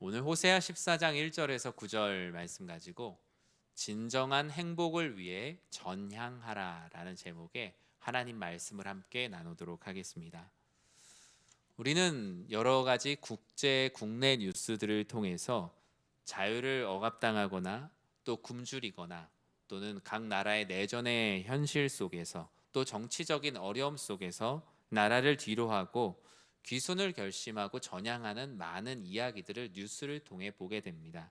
오늘 호세아 14장 1절에서 9절 말씀 가지고 진정한 행복을 위해 전향하라라는 제목의 하나님 말씀을 함께 나누도록 하겠습니다. 우리는 여러 가지 국내 뉴스들을 통해서 자유를 억압당하거나 또 굶주리거나 또는 각 나라의 내전의 현실 속에서 또 정치적인 어려움 속에서 나라를 뒤로하고 귀순을 결심하고 전향하는 많은 이야기들을 뉴스를 통해 보게 됩니다.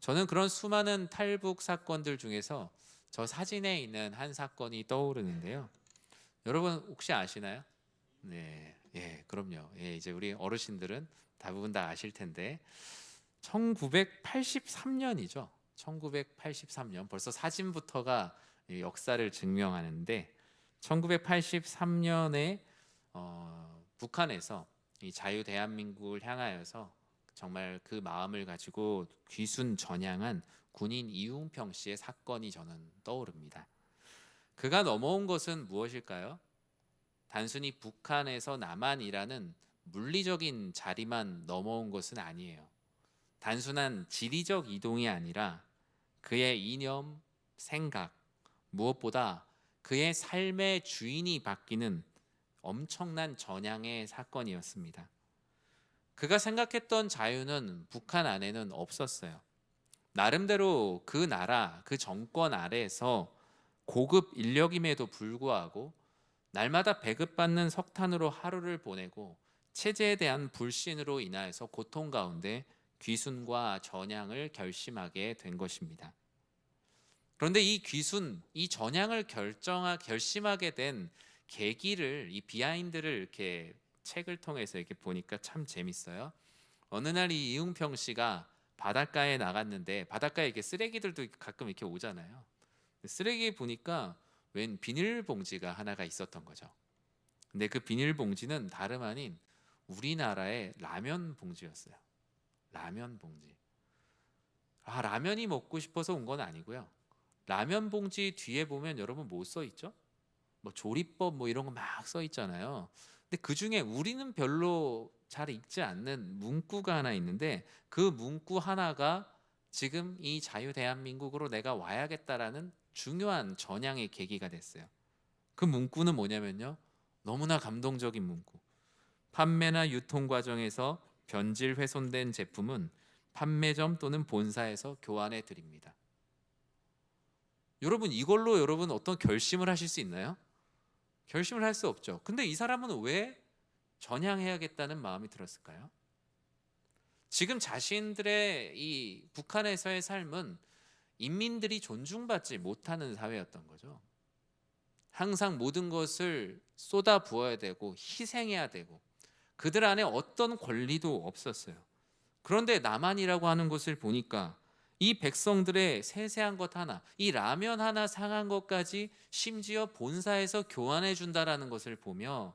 저는 그런 수많은 탈북 사건들 중에서 저 사진에 있는 한 사건이 떠오르는데요. 여러분 혹시 아시나요? 네, 그럼요. 이제 우리 어르신들은 대부분 다 아실 텐데 1983년이죠. 1983년 벌써 사진부터가 역사를 증명하는데 1983년에 북한에서 이 자유 대한민국을 향하여서 정말 그 마음을 가지고 귀순 전향한 군인 이웅평 씨의 사건이 저는 떠오릅니다. 그가 넘어온 것은 무엇일까요? 단순히 북한에서 남한이라는 물리적인 자리만 넘어온 것은 아니에요. 단순한 지리적 이동이 아니라 그의 이념, 생각, 무엇보다 그의 삶의 주인이 바뀌는 엄청난 전향의 사건이었습니다. 그가 생각했던 자유는 북한 안에는 없었어요. 나름대로 그 나라, 그 정권 아래에서 고급 인력임에도 불구하고 날마다 배급받는 석탄으로 하루를 보내고 체제에 대한 불신으로 인하여서 고통 가운데 귀순과 전향을 결심하게 된 것입니다. 그런데 이 귀순, 이 전향을 결심하게 된 계기를, 이 비하인드를 이렇게 책을 통해서 이렇게 보니까 참 재밌어요. 어느 날 이 이웅평 씨가 바닷가에 나갔는데 바닷가에 이렇게 쓰레기들도 가끔 이렇게 오잖아요. 쓰레기 보니까 웬 비닐봉지가 하나가 있었던 거죠. 근데 그 비닐봉지는 다름 아닌 우리나라의 라면 봉지였어요. 라면 봉지. 라면이 먹고 싶어서 온 건 아니고요. 라면 봉지 뒤에 보면 여러분 뭐 써 있죠? 뭐 조리법 뭐 이런 거 막 써 있잖아요. 근데 그 중에 우리는 별로 잘 읽지 않는 문구가 하나 있는데 그 문구 하나가 지금 이 자유 대한민국으로 내가 와야겠다라는 중요한 전향의 계기가 됐어요. 그 문구는 뭐냐면요. 너무나 감동적인 문구. 판매나 유통 과정에서 변질 훼손된 제품은 판매점 또는 본사에서 교환해 드립니다. 여러분 이걸로 여러분 어떤 결심을 하실 수 있나요? 결심을 할 수 없죠. 근데 이 사람은 왜 전향해야겠다는 마음이 들었을까요? 지금 자신들의 이 북한에서의 삶은 인민들이 존중받지 못하는 사회였던 거죠. 항상 모든 것을 쏟아 부어야 되고 희생해야 되고 그들 안에 어떤 권리도 없었어요. 그런데 남한이라고 하는 것을 보니까 이 백성들의 세세한 것 하나, 이 라면 하나 상한 것까지 심지어 본사에서 교환해 준다라는 것을 보며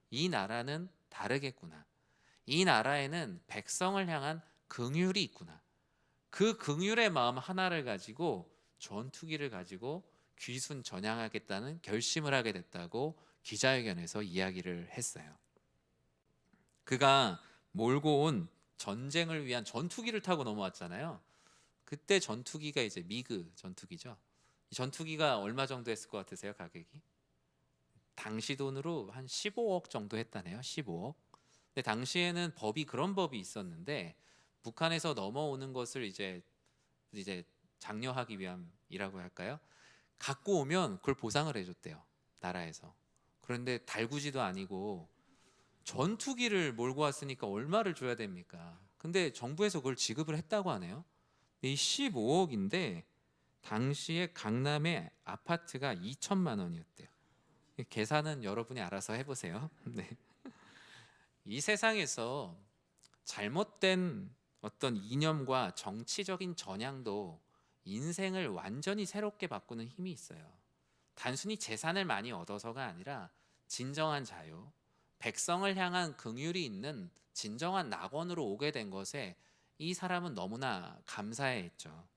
이 나라는 다르겠구나. 이 나라에는 백성을 향한 긍휼이 있구나. 그 긍휼의 마음 하나를 가지고 전투기를 가지고 귀순 전향하겠다는 결심을 하게 됐다고 기자회견에서 이야기를 했어요. 그가 몰고 온 전쟁을 위한 전투기를 타고 넘어왔잖아요. 그때 전투기가 이제 미그 전투기죠. 이 전투기가 얼마 정도 했을 것 같으세요, 가격이? 당시 돈으로 한 15억 정도 했다네요. 15억. 근데 당시에는 그런 법이 있었는데 북한에서 넘어오는 것을 이제 장려하기 위함이라고 할까요? 갖고 오면 그걸 보상을 해줬대요. 나라에서. 그런데 달구지도 아니고 전투기를 몰고 왔으니까 얼마를 줘야 됩니까? 근데 정부에서 그걸 지급을 했다고 하네요. 이 15억인데 당시에 강남의 아파트가 2천만 원이었대요. 계산은 여러분이 알아서 해보세요. 네. 이 세상에서 잘못된 어떤 이념과 정치적인 전향도 인생을 완전히 새롭게 바꾸는 힘이 있어요. 단순히 재산을 많이 얻어서가 아니라 진정한 자유, 백성을 향한 긍휼이 있는 진정한 낙원으로 오게 된 것에 이 사람은 너무나 감사해했죠.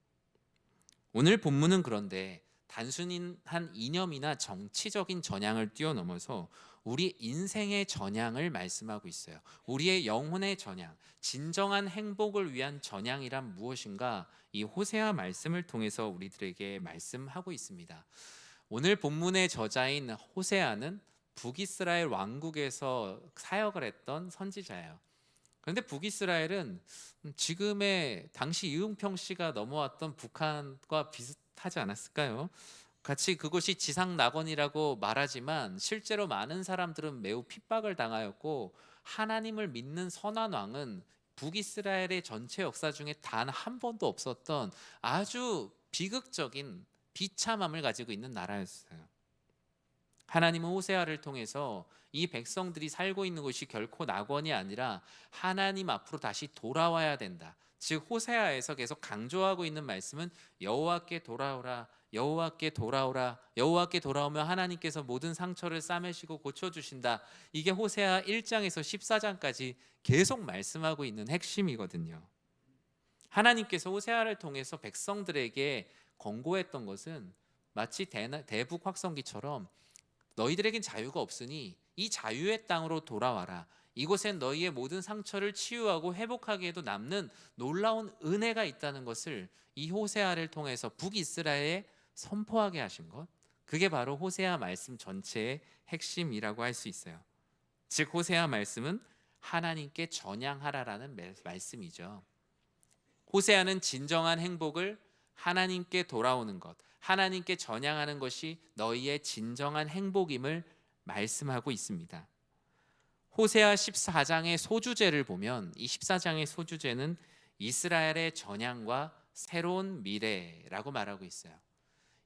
오늘 본문은 그런데 단순한 이념이나 정치적인 전향을 뛰어넘어서 우리 인생의 전향을 말씀하고 있어요. 우리의 영혼의 전향, 진정한 행복을 위한 전향이란 무엇인가? 이 호세아 말씀을 통해서 우리들에게 말씀하고 있습니다. 오늘 본문의 저자인 호세아는 북이스라엘 왕국에서 사역을 했던 선지자예요. 그런데 북이스라엘은 지금의 당시 이응평씨가 넘어왔던 북한과 비슷하지 않았을까요? 같이 그곳이 지상 낙원이라고 말하지만 실제로 많은 사람들은 매우 핍박을 당하였고, 하나님을 믿는 선한 왕은 북이스라엘의 전체 역사 중에 단 한 번도 없었던 아주 비극적인 비참함을 가지고 있는 나라였어요. 하나님은 호세아를 통해서 이 백성들이 살고 있는 곳이 결코 낙원이 아니라 하나님 앞으로 다시 돌아와야 된다. 즉 호세아에서 계속 강조하고 있는 말씀은 여호와께 돌아오라, 여호와께 돌아오라, 여호와께 돌아오면 하나님께서 모든 상처를 싸매시고 고쳐주신다. 이게 호세아 1장에서 14장까지 계속 말씀하고 있는 핵심이거든요. 하나님께서 호세아를 통해서 백성들에게 권고했던 것은 마치 대북 확성기처럼 너희들에겐 자유가 없으니 이 자유의 땅으로 돌아와라. 이곳엔 너희의 모든 상처를 치유하고 회복하게 해도 남는 놀라운 은혜가 있다는 것을 이 호세아를 통해서 북이스라엘에 선포하게 하신 것, 그게 바로 호세아 말씀 전체의 핵심이라고 할 수 있어요. 즉 호세아 말씀은 하나님께 전향하라라는 말씀이죠. 호세아는 진정한 행복을 하나님께 돌아오는 것, 하나님께 전향하는 것이 너희의 진정한 행복임을 말씀하고 있습니다. 호세아 14장의 소주제를 보면 이 14장의 소주제는 이스라엘의 전향과 새로운 미래라고 말하고 있어요.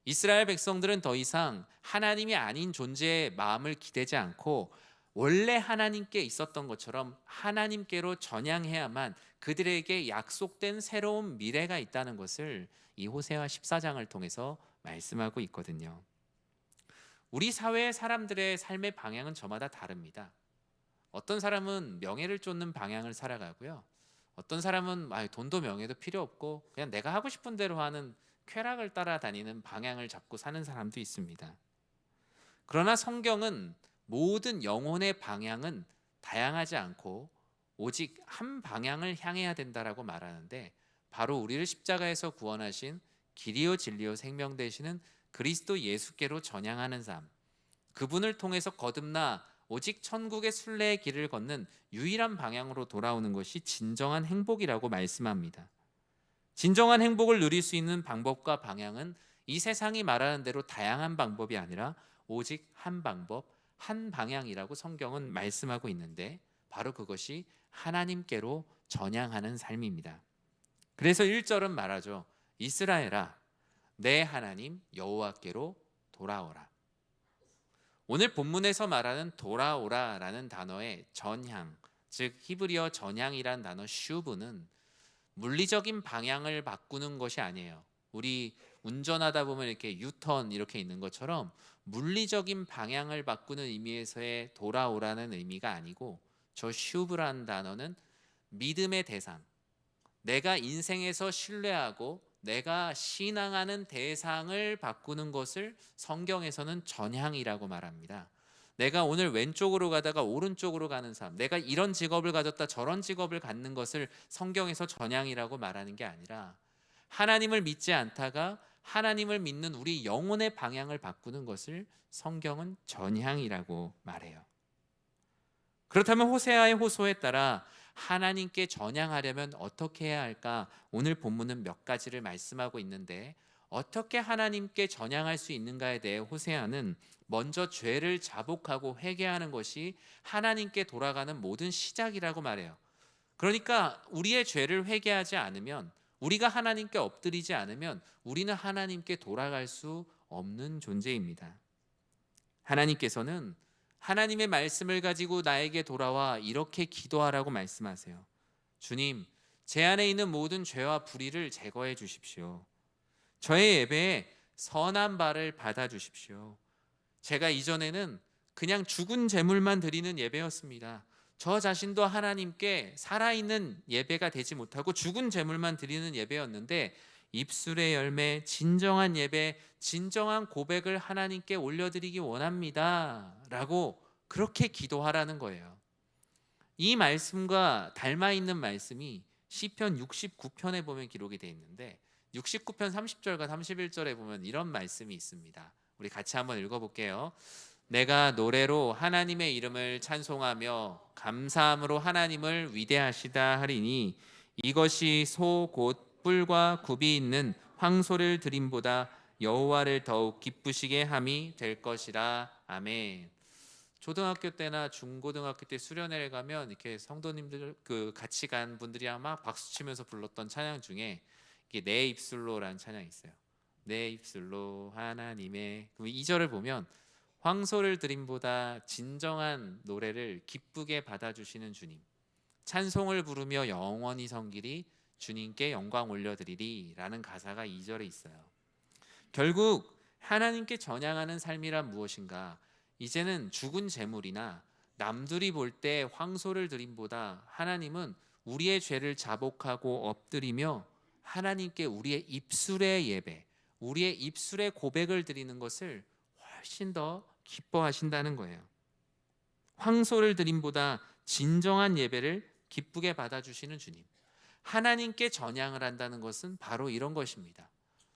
이스라엘 백성들은 더 이상 하나님이 아닌 존재의 마음을 기대지 않고 원래 하나님께 있었던 것처럼 하나님께로 전향해야만 그들에게 약속된 새로운 미래가 있다는 것을 이 호세아 14장을 통해서 말씀하고 있거든요. 우리 사회의 사람들의 삶의 방향은 저마다 다릅니다. 어떤 사람은 명예를 쫓는 방향을 살아가고요, 어떤 사람은 돈도 명예도 필요 없고 그냥 내가 하고 싶은 대로 하는 쾌락을 따라다니는 방향을 잡고 사는 사람도 있습니다. 그러나 성경은 모든 영혼의 방향은 다양하지 않고 오직 한 방향을 향해야 된다라고 말하는데, 바로 우리를 십자가에서 구원하신 길이요 진리요 생명 되시는 그리스도 예수께로 전향하는 삶, 그분을 통해서 거듭나 오직 천국의 순례의 길을 걷는 유일한 방향으로 돌아오는 것이 진정한 행복이라고 말씀합니다. 진정한 행복을 누릴 수 있는 방법과 방향은 이 세상이 말하는 대로 다양한 방법이 아니라 오직 한 방법, 한 방향이라고 성경은 말씀하고 있는데, 바로 그것이 하나님께로 전향하는 삶입니다. 그래서 1절은 말하죠. 이스라엘아, 내 하나님 여호와께로 돌아오라. 오늘 본문에서 말하는 돌아오라라는 단어의 전향, 즉 히브리어 전향이란 단어 슈브는 물리적인 방향을 바꾸는 것이 아니에요. 우리 운전하다 보면 이렇게 유턴 이렇게 있는 것처럼 물리적인 방향을 바꾸는 의미에서의 돌아오라는 의미가 아니고, 저 슈브라는 단어는 믿음의 대상, 내가 인생에서 신뢰하고 내가 신앙하는 대상을 바꾸는 것을 성경에서는 전향이라고 말합니다. 내가 오늘 왼쪽으로 가다가 오른쪽으로 가는 삶, 내가 이런 직업을 가졌다 저런 직업을 갖는 것을 성경에서 전향이라고 말하는 게 아니라, 하나님을 믿지 않다가 하나님을 믿는 우리 영혼의 방향을 바꾸는 것을 성경은 전향이라고 말해요. 그렇다면 호세아의 호소에 따라 하나님께 전향하려면 어떻게 해야 할까? 오늘 본문은 몇 가지를 말씀하고 있는데, 어떻게 하나님께 전향할 수 있는가에 대해 호세아는 먼저 죄를 자복하고 회개하는 것이 하나님께 돌아가는 모든 시작이라고 말해요. 그러니까 우리의 죄를 회개하지 않으면, 우리가 하나님께 엎드리지 않으면 우리는 하나님께 돌아갈 수 없는 존재입니다. 하나님께서는 하나님의 말씀을 가지고 나에게 돌아와 이렇게 기도하라고 말씀하세요. 주님, 제 안에 있는 모든 죄와 불의를 제거해 주십시오. 저의 예배에 선한 바를 받아 주십시오. 제가 이전에는 그냥 죽은 제물만 드리는 예배였습니다. 저 자신도 하나님께 살아있는 예배가 되지 못하고 죽은 제물만 드리는 예배였는데, 입술의 열매, 진정한 예배, 진정한 고백을 하나님께 올려드리기 원합니다 라고 그렇게 기도하라는 거예요. 이 말씀과 닮아 있는 말씀이 시편 69편에 보면 기록이 되어 있는데 69편 30절과 31절에 보면 이런 말씀이 있습니다. 우리 같이 한번 읽어볼게요. 내가 노래로 하나님의 이름을 찬송하며 감사함으로 하나님을 위대하시다 하리니 이것이 소 곧 뿔과 굽이 있는 황소를 드림보다 여호와를 더욱 기쁘시게 함이 될 것이라. 아멘. 초등학교 때나 중고등학교 때 수련회를 가면 이렇게 성도님들 같이 간 분들이랑 막 박수 치면서 불렀던 찬양 중에 이게 내 입술로라는 찬양이 있어요. 내 입술로 하나님의, 그럼 2절을 보면 황소를 드림보다 진정한 노래를 기쁘게 받아주시는 주님, 찬송을 부르며 영원히 섬기리, 주님께 영광 올려드리리 라는 가사가 2절에 있어요. 결국 하나님께 전향하는 삶이란 무엇인가? 이제는 죽은 재물이나 남들이 볼 때 황소를 드림보다 하나님은 우리의 죄를 자복하고 엎드리며 하나님께 우리의 입술의 예배, 우리의 입술의 고백을 드리는 것을 훨씬 더 기뻐하신다는 거예요. 황소를 드림보다 진정한 예배를 기쁘게 받아주시는 주님, 하나님께 전향을 한다는 것은 바로 이런 것입니다.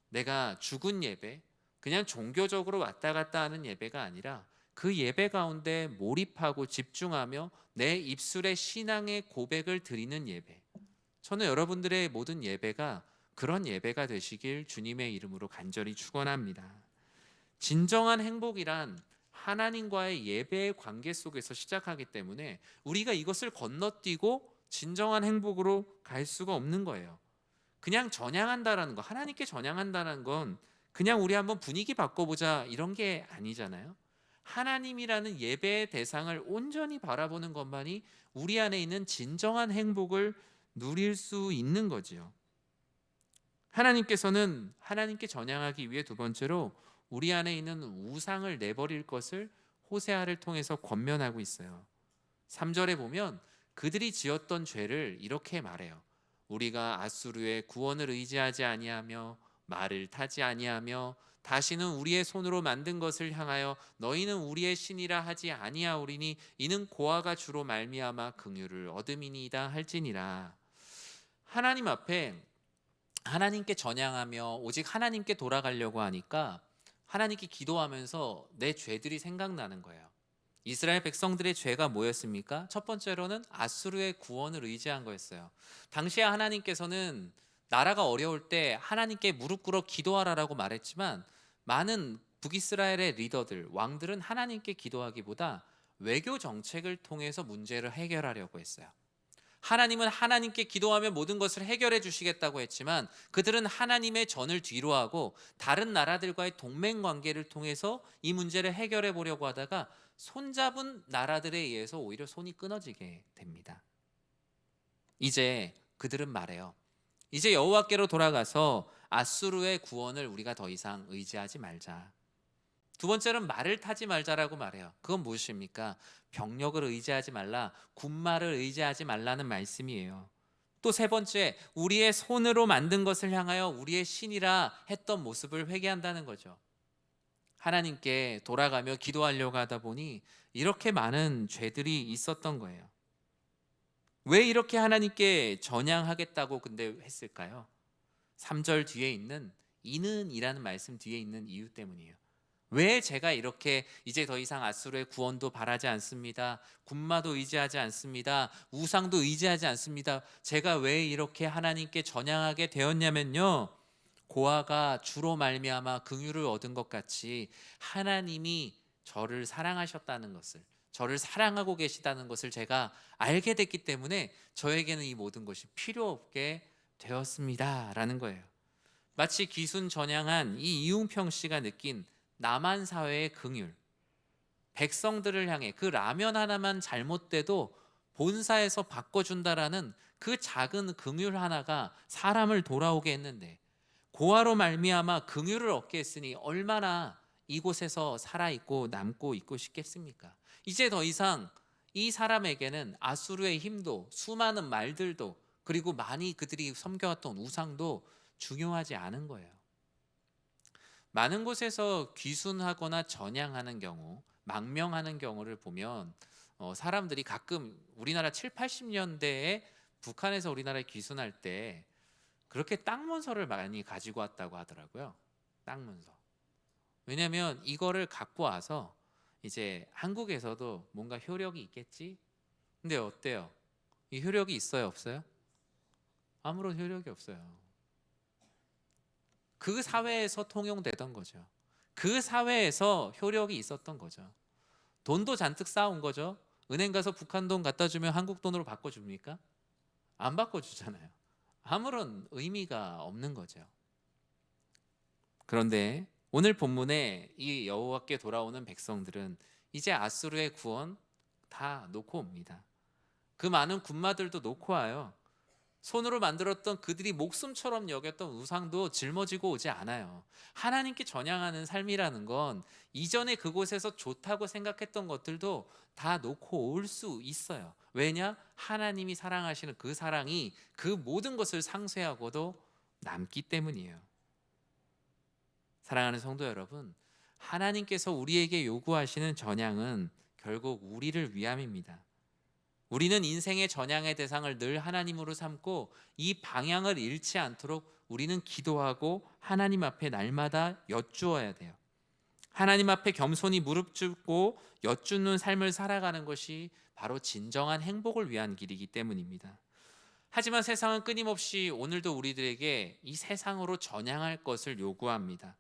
내가 죽은 예배, 그냥 종교적으로 왔다 갔다 하는 예배가 아니라 그 예배 가운데 몰입하고 집중하며 내 입술의 신앙의 고백을 드리는 예배. 저는 여러분들의 모든 예배가 그런 예배가 되시길 주님의 이름으로 간절히 축원합니다. 진정한 행복이란 하나님과의 예배의 관계 속에서 시작하기 때문에 우리가 이것을 건너뛰고 진정한 행복으로 갈 수가 없는 거예요. 그냥 전향한다라는 거, 하나님께 전향한다는 건 그냥 우리 한번 분위기 바꿔보자 이런 게 아니잖아요. 하나님이라는 예배의 대상을 온전히 바라보는 것만이 우리 안에 있는 진정한 행복을 누릴 수 있는 거지요. 하나님께서는 하나님께 전향하기 위해 두 번째로 우리 안에 있는 우상을 내버릴 것을 호세아를 통해서 권면하고 있어요. 3절에 보면 그들이 지었던 죄를 이렇게 말해요. 우리가 아수르의 구원을 의지하지 아니하며 말을 타지 아니하며 다시는 우리의 손으로 만든 것을 향하여 너희는 우리의 신이라 하지 아니하오리니 이는 고아가 주로 말미암아 긍휼을 얻음이니이다 할지니라. 하나님 앞에 하나님께 전향하며 오직 하나님께 돌아가려고 하니까 하나님께 기도하면서 내 죄들이 생각나는 거예요. 이스라엘 백성들의 죄가 뭐였습니까? 첫 번째로는 아수르의 구원을 의지한 거였어요. 당시에 하나님께서는 나라가 어려울 때 하나님께 무릎 꿇어 기도하라라고 말했지만 많은 북이스라엘의 리더들, 왕들은 하나님께 기도하기보다 외교 정책을 통해서 문제를 해결하려고 했어요. 하나님은 하나님께 기도하면 모든 것을 해결해 주시겠다고 했지만 그들은 하나님의 전을 뒤로하고 다른 나라들과의 동맹 관계를 통해서 이 문제를 해결해 보려고 하다가 손잡은 나라들에 의해서 오히려 손이 끊어지게 됩니다. 이제 그들은 말해요. 이제 여호와께로 돌아가서 아수르의 구원을 우리가 더 이상 의지하지 말자. 두 번째는 말을 타지 말자라고 말해요. 그건 무엇입니까? 병력을 의지하지 말라, 군마를 의지하지 말라는 말씀이에요. 또 세 번째, 우리의 손으로 만든 것을 향하여 우리의 신이라 했던 모습을 회개한다는 거죠. 하나님께 돌아가며 기도하려고 하다 보니 이렇게 많은 죄들이 있었던 거예요. 왜 이렇게 하나님께 전향하겠다고 근데 했을까요? 3절 뒤에 있는 이는이라는 말씀 뒤에 있는 이유 때문이에요. 왜 제가 이렇게 이제 더 이상 아수르의 구원도 바라지 않습니다. 군마도 의지하지 않습니다. 우상도 의지하지 않습니다. 제가 왜 이렇게 하나님께 전향하게 되었냐면요, 고아가 주로 말미암아 긍휼을 얻은 것 같이 하나님이 저를 사랑하셨다는 것을, 저를 사랑하고 계시다는 것을 제가 알게 됐기 때문에 저에게는 이 모든 것이 필요 없게 되었습니다 라는 거예요. 마치 기순 전향한 이 이웅평 씨가 느낀 남한 사회의 긍휼, 백성들을 향해 그 라면 하나만 잘못돼도 본사에서 바꿔준다라는 그 작은 긍휼 하나가 사람을 돌아오게 했는데, 고아로 말미암아 긍휼을 얻게 했으니 얼마나 이곳에서 살아있고 남고 있고 싶겠습니까? 이제 더 이상 이 사람에게는 아수르의 힘도 수많은 말들도 그리고 많이 그들이 섬겨왔던 우상도 중요하지 않은 거예요. 많은 곳에서 귀순하거나 전향하는 경우, 망명하는 경우를 보면 사람들이 가끔 우리나라 7, 80년대에 북한에서 우리나라에 귀순할 때 그렇게 땅 문서를 많이 가지고 왔다고 하더라고요. 땅 문서. 왜냐하면 이거를 갖고 와서 이제 한국에서도 뭔가 효력이 있겠지? 근데 어때요? 이 효력이 있어요, 없어요? 아무런 효력이 없어요. 그 사회에서 통용되던 거죠. 그 사회에서 효력이 있었던 거죠. 돈도 잔뜩 쌓아온 거죠. 은행 가서 북한 돈 갖다 주면 한국 돈으로 바꿔줍니까? 안 바꿔주잖아요. 아무런 의미가 없는 거죠. 그런데 오늘 본문에 이 여호와께 돌아오는 백성들은 이제 아수르의 구원 다 놓고 옵니다. 그 많은 군마들도 놓고 와요. 손으로 만들었던 그들이 목숨처럼 여겼던 우상도 짊어지고 오지 않아요. 하나님께 전향하는 삶이라는 건 이전에 그곳에서 좋다고 생각했던 것들도 다 놓고 올 수 있어요. 왜냐? 하나님이 사랑하시는 그 사랑이 그 모든 것을 상쇄하고도 남기 때문이에요. 사랑하는 성도 여러분, 하나님께서 우리에게 요구하시는 전향은 결국 우리를 위함입니다. 우리는 인생의 전향의 대상을 늘 하나님으로 삼고 이 방향을 잃지 않도록 우리는 기도하고 하나님 앞에 날마다 여쭈어야 돼요. 하나님 앞에 겸손히 무릎 꿇고 여쭈는 삶을 살아가는 것이 바로 진정한 행복을 위한 길이기 때문입니다. 하지만 세상은 끊임없이 오늘도 우리들에게 이 세상으로 전향할 것을 요구합니다.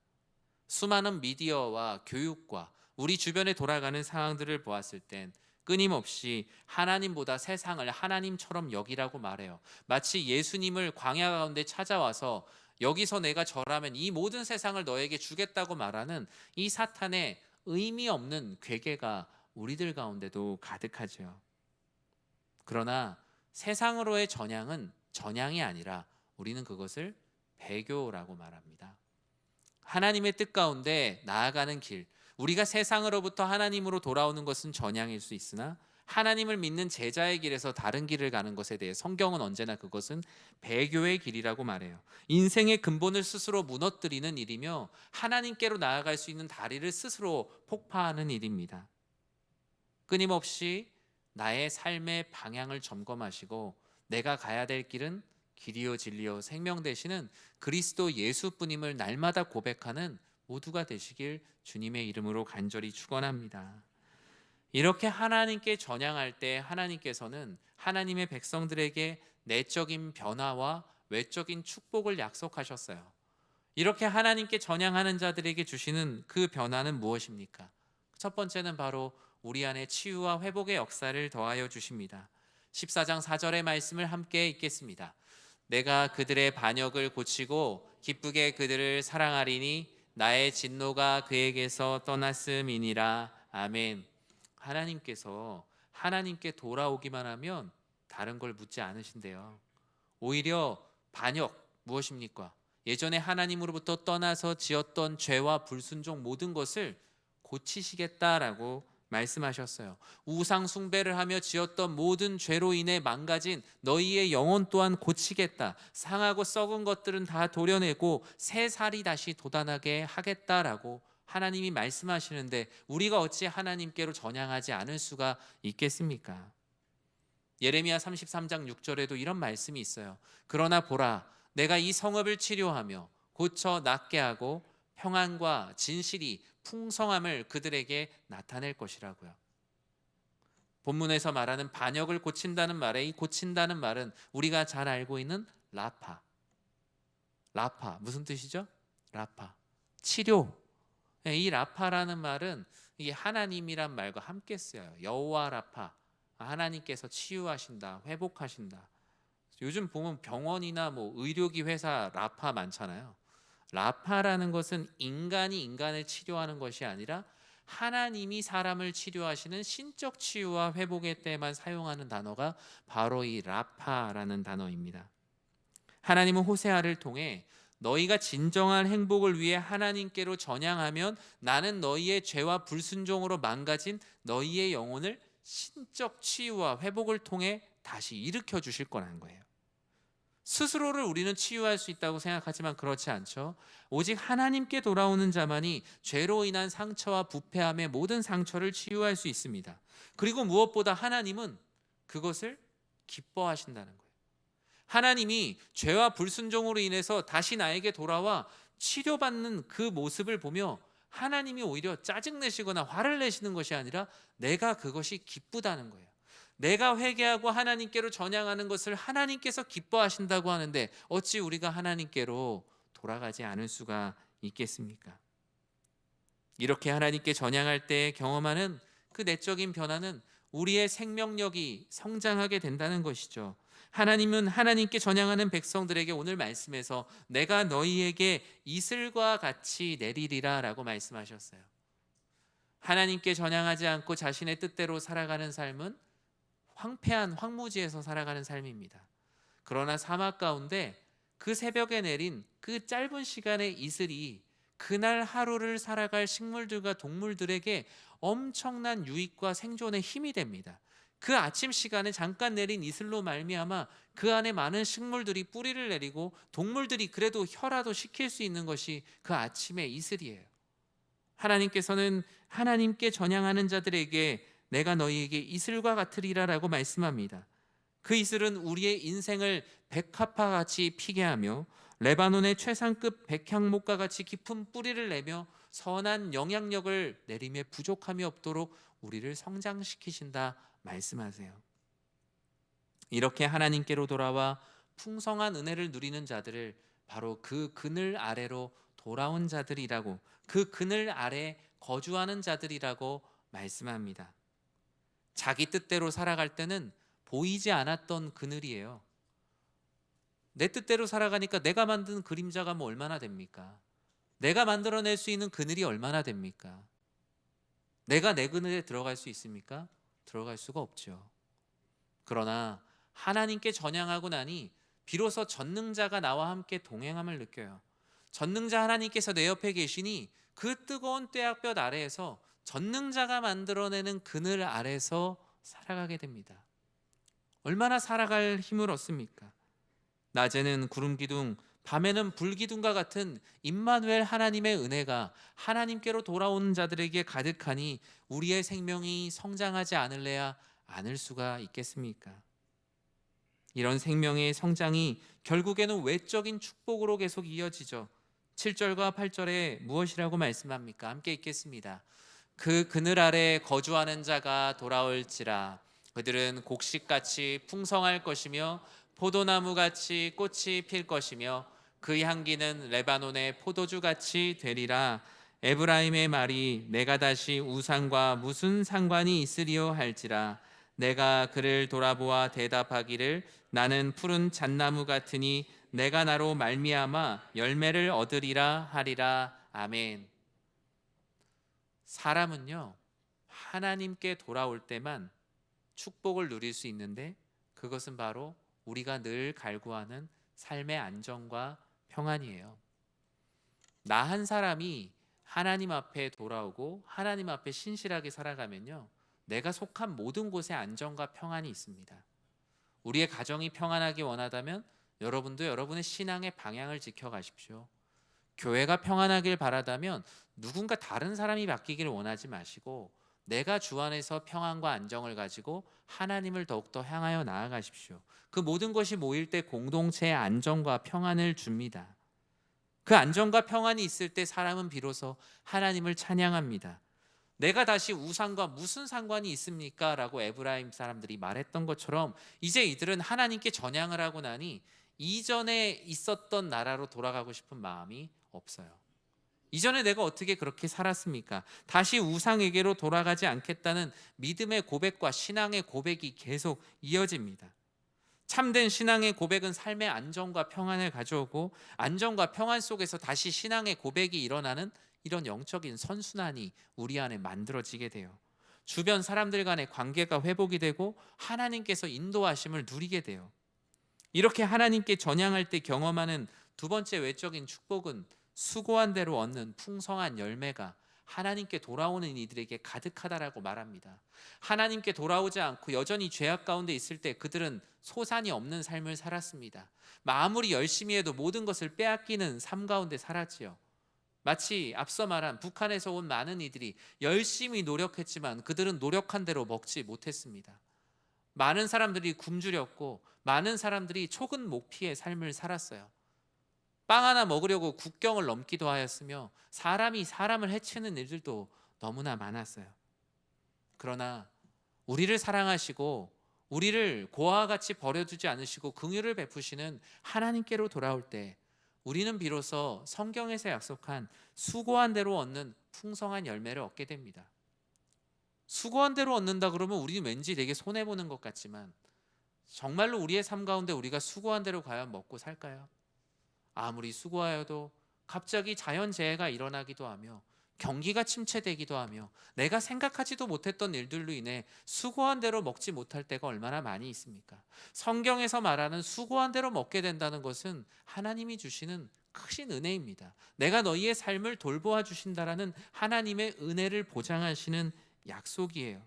수많은 미디어와 교육과 우리 주변에 돌아가는 상황들을 보았을 땐 끊임없이 하나님보다 세상을 하나님처럼 여기라고 말해요. 마치 예수님을 광야 가운데 찾아와서 여기서 내가 절하면 이 모든 세상을 너에게 주겠다고 말하는 이 사탄의 의미 없는 괴계가 우리들 가운데도 가득하죠. 그러나 세상으로의 전향은 전향이 아니라 우리는 그것을 배교라고 말합니다. 하나님의 뜻 가운데 나아가는 길, 우리가 세상으로부터 하나님으로 돌아오는 것은 전향일 수 있으나 하나님을 믿는 제자의 길에서 다른 길을 가는 것에 대해 성경은 언제나 그것은 배교의 길이라고 말해요. 인생의 근본을 스스로 무너뜨리는 일이며 하나님께로 나아갈 수 있는 다리를 스스로 폭파하는 일입니다. 끊임없이 나의 삶의 방향을 점검하시고 내가 가야 될 길은 길이요 진리요 생명 되시는 그리스도 예수뿐임을 날마다 고백하는 모두가 되시길 주님의 이름으로 간절히 축원합니다. 이렇게 하나님께 전향할 때 하나님께서는 하나님의 백성들에게 내적인 변화와 외적인 축복을 약속하셨어요. 이렇게 하나님께 전향하는 자들에게 주시는 그 변화는 무엇입니까? 첫 번째는 바로 우리 안에 치유와 회복의 역사를 더하여 주십니다. 14장 4절의 말씀을 함께 읽겠습니다. 내가 그들의 반역을 고치고 기쁘게 그들을 사랑하리니 나의 진노가 그에게서 떠났음이니라. 아멘. 하나님께서 하나님께 돌아오기만 하면 다른 걸 묻지 않으신대요. 오히려 반역 무엇입니까? 예전에 하나님으로부터 떠나서 지었던 죄와 불순종 모든 것을 고치시겠다라고 말씀하셨어요. 우상 숭배를 하며 지었던 모든 죄로 인해 망가진 너희의 영혼 또한 고치겠다. 상하고 썩은 것들은 다 도려내고 새 살이 다시 돋아나게 하겠다라고 하나님이 말씀하시는데 우리가 어찌 하나님께로 전향하지 않을 수가 있겠습니까? 예레미야 33장 6절에도 이런 말씀이 있어요. 그러나 보라, 내가 이 성읍을 치료하며 고쳐 낫게 하고 평안과 진실이 풍성함을 그들에게 나타낼 것이라고요. 본문에서 말하는 반역을 고친다는 말에 이 고친다는 말은 우리가 잘 알고 있는 라파. 무슨 뜻이죠? 라파. 치료. 이 라파라는 말은 이 하나님이란 말과 함께 쓰여요. 여호와 라파. 하나님께서 치유하신다, 회복하신다. 요즘 보면 병원이나 뭐 의료기 회사 라파 많잖아요. 라파라는 것은 인간이 인간을 치료하는 것이 아니라 하나님이 사람을 치료하시는 신적 치유와 회복의 때만 사용하는 단어가 바로 이 라파라는 단어입니다. 하나님은 호세아를 통해 너희가 진정한 행복을 위해 하나님께로 전향하면 나는 너희의 죄와 불순종으로 망가진 너희의 영혼을 신적 치유와 회복을 통해 다시 일으켜 주실 거라는 거예요. 스스로를 우리는 치유할 수 있다고 생각하지만 그렇지 않죠. 오직 하나님께 돌아오는 자만이 죄로 인한 상처와 부패함의 모든 상처를 치유할 수 있습니다. 그리고 무엇보다 하나님은 그것을 기뻐하신다는 거예요. 하나님이 죄와 불순종으로 인해서 다시 나에게 돌아와 치료받는 그 모습을 보며 하나님이 오히려 짜증내시거나 화를 내시는 것이 아니라 내가 그것이 기쁘다는 거예요. 내가 회개하고 하나님께로 전향하는 것을 하나님께서 기뻐하신다고 하는데 어찌 우리가 하나님께로 돌아가지 않을 수가 있겠습니까? 이렇게 하나님께 전향할 때 경험하는 그 내적인 변화는 우리의 생명력이 성장하게 된다는 것이죠. 하나님은 하나님께 전향하는 백성들에게 오늘 말씀에서 내가 너희에게 이슬과 같이 내리리라 라고 말씀하셨어요. 하나님께 전향하지 않고 자신의 뜻대로 살아가는 삶은 황폐한 황무지에서 살아가는 삶입니다. 그러나 사막 가운데 그 새벽에 내린 그 짧은 시간의 이슬이 그날 하루를 살아갈 식물들과 동물들에게 엄청난 유익과 생존의 힘이 됩니다. 그 아침 시간에 잠깐 내린 이슬로 말미암아 그 안에 많은 식물들이 뿌리를 내리고 동물들이 그래도 혀라도 식힐 수 있는 것이 그 아침의 이슬이에요. 하나님께서는 하나님께 전향하는 자들에게 내가 너희에게 이슬과 같으리라 라고 말씀합니다. 그 이슬은 우리의 인생을 백합화 같이 피게 하며 레바논의 최상급 백향목과 같이 깊은 뿌리를 내며 선한 영향력을 내림에 부족함이 없도록 우리를 성장시키신다 말씀하세요. 이렇게 하나님께로 돌아와 풍성한 은혜를 누리는 자들을 바로 그 그늘 아래로 돌아온 자들이라고, 그 그늘 아래 거주하는 자들이라고 말씀합니다. 자기 뜻대로 살아갈 때는 보이지 않았던 그늘이에요. 내 뜻대로 살아가니까 내가 만든 그림자가 뭐 얼마나 됩니까? 내가 만들어낼 수 있는 그늘이 얼마나 됩니까? 내가 내 그늘에 들어갈 수 있습니까? 들어갈 수가 없죠. 그러나 하나님께 전향하고 나니 비로소 전능자가 나와 함께 동행함을 느껴요. 전능자 하나님께서 내 옆에 계시니 그 뜨거운 뙤약볕 아래에서 전능자가 만들어내는 그늘 아래서 살아가게 됩니다. 얼마나 살아갈 힘을 얻습니까? 낮에는 구름 기둥, 밤에는 불 기둥과 같은 임마누엘 하나님의 은혜가 하나님께로 돌아오는 자들에게 가득하니 우리의 생명이 성장하지 않을래야 않을 수가 있겠습니까? 이런 생명의 성장이 결국에는 외적인 축복으로 계속 이어지죠. 7절과 8절에 무엇이라고 말씀합니까? 함께 읽겠습니다. 그 그늘 아래 거주하는 자가 돌아올지라. 그들은 곡식같이 풍성할 것이며 포도나무같이 꽃이 필 것이며 그 향기는 레바논의 포도주같이 되리라. 에브라임의 말이 내가 다시 우상과 무슨 상관이 있으리요 할지라. 내가 그를 돌아보아 대답하기를 나는 푸른 잣나무 같으니 내가 나로 말미암아 열매를 얻으리라 하리라. 아멘. 사람은요, 하나님께 돌아올 때만 축복을 누릴 수 있는데 그것은 바로 우리가 늘 갈구하는 삶의 안정과 평안이에요. 나 한 사람이 하나님 앞에 돌아오고 하나님 앞에 신실하게 살아가면요, 내가 속한 모든 곳에 안정과 평안이 있습니다. 우리의 가정이 평안하기 원하다면 여러분도 여러분의 신앙의 방향을 지켜가십시오. 교회가 평안하길 바라다면 누군가 다른 사람이 바뀌기를 원하지 마시고 내가 주 안에서 평안과 안정을 가지고 하나님을 더욱더 향하여 나아가십시오. 그 모든 것이 모일 때 공동체의 안정과 평안을 줍니다. 그 안정과 평안이 있을 때 사람은 비로소 하나님을 찬양합니다. 내가 다시 우상과 무슨 상관이 있습니까? 라고 에브라임 사람들이 말했던 것처럼 이제 이들은 하나님께 전향을 하고 나니 이전에 있었던 나라로 돌아가고 싶은 마음이 없어요. 이전에 내가 어떻게 그렇게 살았습니까? 다시 우상에게로 돌아가지 않겠다는 믿음의 고백과 신앙의 고백이 계속 이어집니다. 참된 신앙의 고백은 삶의 안정과 평안을 가져오고 안정과 평안 속에서 다시 신앙의 고백이 일어나는 이런 영적인 선순환이 우리 안에 만들어지게 돼요. 주변 사람들 간의 관계가 회복이 되고 하나님께서 인도하심을 누리게 돼요. 이렇게 하나님께 전향할 때 경험하는 두 번째 외적인 축복은 수고한 대로 얻는 풍성한 열매가 하나님께 돌아오는 이들에게 가득하다라고 말합니다. 하나님께 돌아오지 않고 여전히 죄악 가운데 있을 때 그들은 소산이 없는 삶을 살았습니다. 아무리 열심히 해도 모든 것을 빼앗기는 삶 가운데 살았지요. 마치 앞서 말한 북한에서 온 많은 이들이 열심히 노력했지만 그들은 노력한 대로 먹지 못했습니다. 많은 사람들이 굶주렸고 많은 사람들이 초근 목피의 삶을 살았어요. 빵 하나 먹으려고 국경을 넘기도 하였으며 사람이 사람을 해치는 일들도 너무나 많았어요. 그러나 우리를 사랑하시고 우리를 고아와 같이 버려두지 않으시고 긍휼을 베푸시는 하나님께로 돌아올 때 우리는 비로소 성경에서 약속한 수고한 대로 얻는 풍성한 열매를 얻게 됩니다. 수고한 대로 얻는다 그러면 우리는 왠지 되게 손해보는 것 같지만 정말로 우리의 삶 가운데 우리가 수고한 대로 과연 먹고 살까요? 아무리 수고하여도 갑자기 자연재해가 일어나기도 하며 경기가 침체되기도 하며 내가 생각하지도 못했던 일들로 인해 수고한 대로 먹지 못할 때가 얼마나 많이 있습니까? 성경에서 말하는 수고한 대로 먹게 된다는 것은 하나님이 주시는 크신 은혜입니다. 내가 너희의 삶을 돌보아 주신다라는 하나님의 은혜를 보장하시는 약속이에요.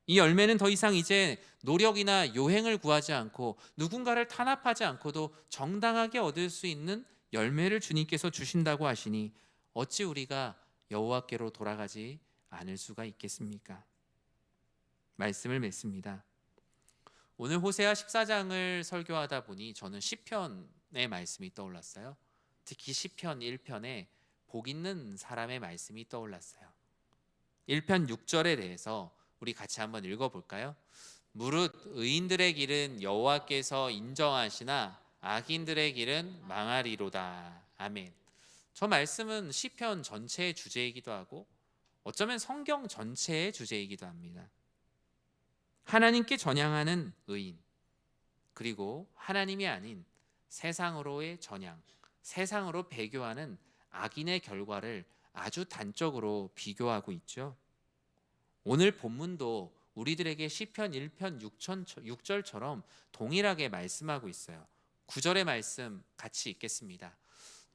이 열매는 더 이상 이제 노력이나 요행을 구하지 않고 누군가를 탄압하지 않고도 정당하게 얻을 수 있는 열매를 주님께서 주신다고 하시니 어찌 우리가 여호와께로 돌아가지 않을 수가 있겠습니까? 말씀을 맺습니다. 오늘 호세아 14장을 설교하다 보니 저는 시편의 말씀이 떠올랐어요. 특히 시편 1편에 복 있는 사람의 말씀이 떠올랐어요. 1편 6절에 대해서 우리 같이 한번 읽어볼까요? 무릇 의인들의 길은 여호와께서 인정하시나 악인들의 길은 망하리로다. 아멘. 저 말씀은 시편 전체의 주제이기도 하고 어쩌면 성경 전체의 주제이기도 합니다. 하나님께 전향하는 의인, 그리고 하나님이 아닌 세상으로의 전향, 세상으로 배교하는 악인의 결과를 아주 단적으로 비교하고 있죠. 오늘 본문도 우리들에게 시편 1편 6절처럼 동일하게 말씀하고 있어요. 9절의 말씀 같이 읽겠습니다.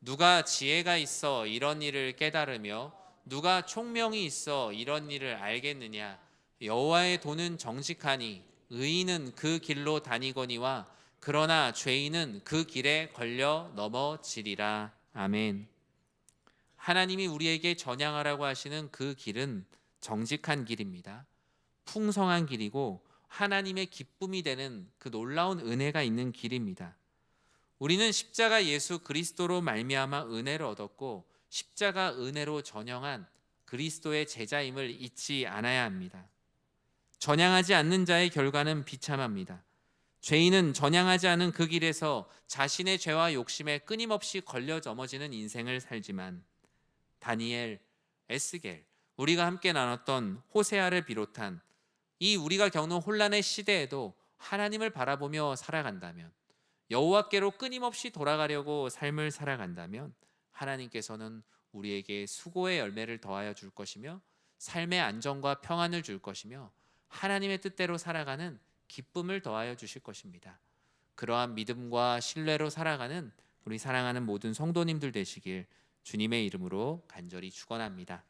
누가 지혜가 있어 이런 일을 깨달으며 누가 총명이 있어 이런 일을 알겠느냐. 여호와의 도는 정직하니 의인은 그 길로 다니거니와 그러나 죄인은 그 길에 걸려 넘어지리라. 아멘. 하나님이 우리에게 전향하라고 하시는 그 길은 정직한 길입니다. 풍성한 길이고 하나님의 기쁨이 되는 그 놀라운 은혜가 있는 길입니다. 우리는 십자가 예수 그리스도로 말미암아 은혜를 얻었고 십자가 은혜로 전형한 그리스도의 제자임을 잊지 않아야 합니다. 전향하지 않는 자의 결과는 비참합니다. 죄인은 전향하지 않은 그 길에서 자신의 죄와 욕심에 끊임없이 걸려 넘어지는 인생을 살지만 다니엘, 에스겔, 우리가 함께 나눴던 호세아를 비롯한 이 우리가 겪는 혼란의 시대에도 하나님을 바라보며 살아간다면, 여호와께로 끊임없이 돌아가려고 삶을 살아간다면 하나님께서는 우리에게 수고의 열매를 더하여 줄 것이며 삶의 안정과 평안을 줄 것이며 하나님의 뜻대로 살아가는 기쁨을 더하여 주실 것입니다. 그러한 믿음과 신뢰로 살아가는 우리 사랑하는 모든 성도님들 되시길 주님의 이름으로 간절히 축원합니다.